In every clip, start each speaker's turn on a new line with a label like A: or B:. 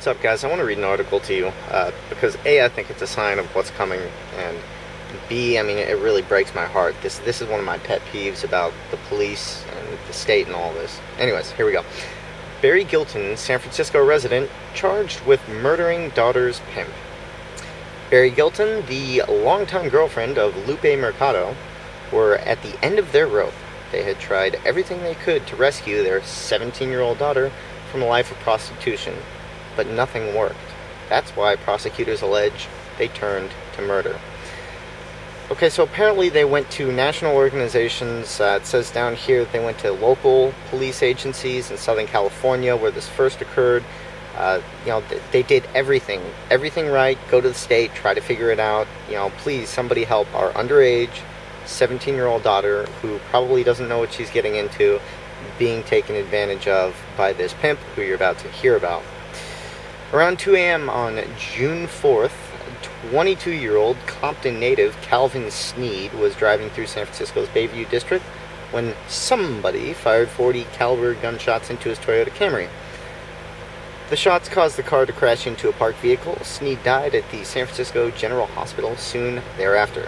A: What's up, guys? I want to read an article to you because A, I think it's a sign of what's coming, and B, I mean, it really breaks my heart. This is one of my pet peeves about the police and the state and all this. Anyways, here we go. Barry Gilton, San Francisco resident, charged with murdering daughter's pimp. Barry Gilton, the longtime girlfriend of Lupe Mercado, were at the end of their rope. They had tried everything they could to rescue their 17-year-old daughter from a life of prostitution, but nothing worked. That's why prosecutors allege they turned to murder. Okay, so apparently they went to national organizations. It says down here that they went to local police agencies in Southern California where this first occurred. They did everything right. Go to the state, try to figure it out. Please, somebody help our underage 17-year-old daughter, who probably doesn't know what she's getting into, being taken advantage of by this pimp who you're about to hear about. Around 2 a.m. on June 4th, 22-year-old Compton native Calvin Sneed was driving through San Francisco's Bayview district when somebody fired 40 caliber gunshots into his Toyota Camry. The shots caused the car to crash into a parked vehicle. Sneed died at the San Francisco General Hospital soon thereafter.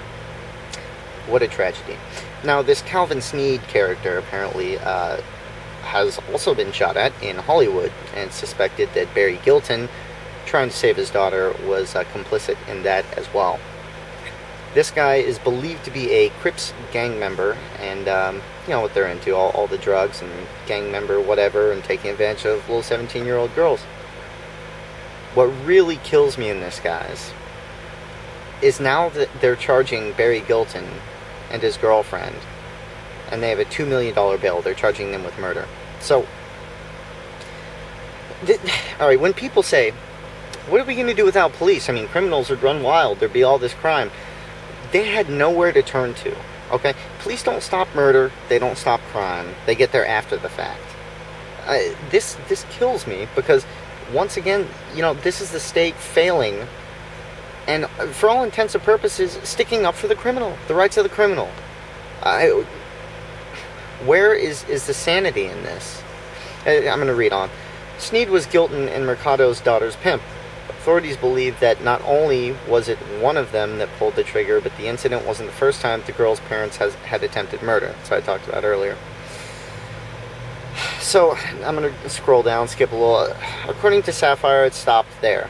A: What a tragedy. Now, this Calvin Sneed character apparently has also been shot at in Hollywood, and suspected that Barry Gilton, trying to save his daughter, was complicit in that as well. This guy is believed to be a Crips gang member, and you know what they're into, all the drugs and gang member whatever, and taking advantage of little 17-year-old girls. What really kills me in this, guys, is now that they're charging Barry Gilton and his girlfriend, and they have a $2 million bail. They're charging them with murder. So, alright, when people say, what are we going to do without police? I mean, criminals would run wild. There'd be all this crime. They had nowhere to turn to, okay? Police don't stop murder. They don't stop crime. They get there after the fact. This kills me because, once again, this is the state failing and, for all intents and purposes, sticking up for the criminal, the rights of the criminal. Where is the sanity in this? I'm going to read on. Sneed was Gilton and Mercado's daughter's pimp. Authorities believe that not only was it one of them that pulled the trigger, but the incident wasn't the first time the girl's parents had attempted murder. That's what I talked about earlier. So, I'm going to scroll down, skip a little. According to Sapphire, it stopped there.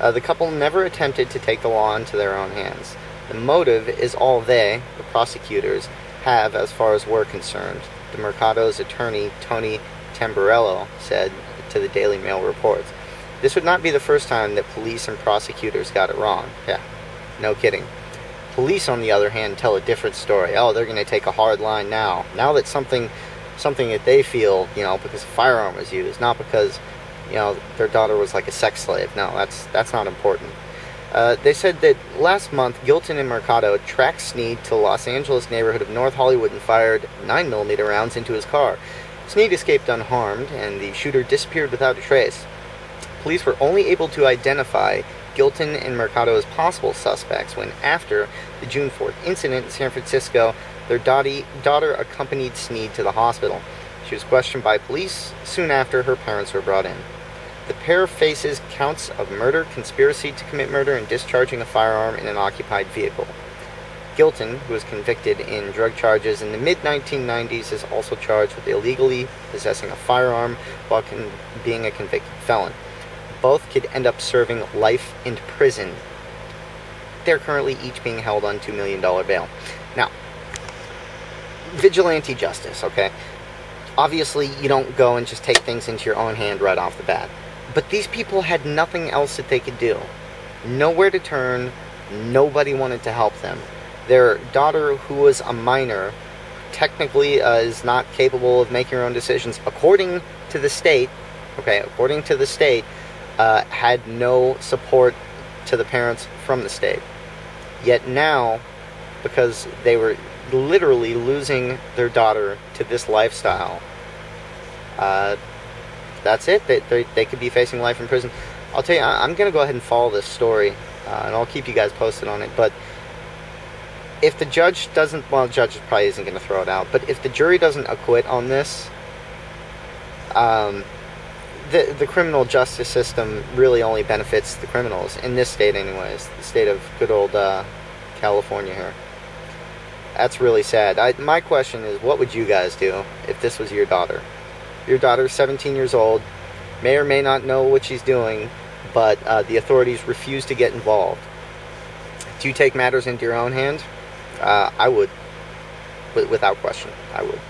A: The couple never attempted to take the law into their own hands. The motive is all the prosecutors, have as far as we're concerned, the Mercado's attorney, Tony Tamburello, said to the Daily Mail reports. This would not be the first time that police and prosecutors got it wrong. Yeah, no kidding. Police, on the other hand, tell a different story. Oh, they're going to take a hard line now. Now that something that they feel, because a firearm was used, not because, their daughter was like a sex slave. No, that's not important. They said that last month, Gilton and Mercado tracked Sneed to the Los Angeles neighborhood of North Hollywood and fired 9mm rounds into his car. Sneed escaped unharmed, and the shooter disappeared without a trace. Police were only able to identify Gilton and Mercado as possible suspects when, after the June 4th incident in San Francisco, their daughter accompanied Sneed to the hospital. She was questioned by police soon after her parents were brought in. The pair faces counts of murder, conspiracy to commit murder, and discharging a firearm in an occupied vehicle. Gilton, who was convicted in drug charges in the mid-1990s, is also charged with illegally possessing a firearm while being a convicted felon. Both could end up serving life in prison. They're currently each being held on $2 million bail. Now, vigilante justice, okay? Obviously, you don't go and just take things into your own hand right off the bat. But these people had nothing else that they could do. Nowhere to turn. Nobody wanted to help them. Their daughter, who was a minor, technically is not capable of making her own decisions, according to the state, had no support to the parents from the state. Yet now, because they were literally losing their daughter to this lifestyle, that's it. They could be facing life in prison. I'll tell you, I'm going to go ahead and follow this story, and I'll keep you guys posted on it. But if the judge doesn't, well, the judge probably isn't going to throw it out, but if the jury doesn't acquit on this, the criminal justice system really only benefits the criminals in this state, anyways. The state of good old California here. That's really sad. My question is, what would you guys do if this was your daughter? Your daughter's 17 years old, may or may not know what she's doing, but the authorities refuse to get involved. Do you take matters into your own hand? I would, without question. I would.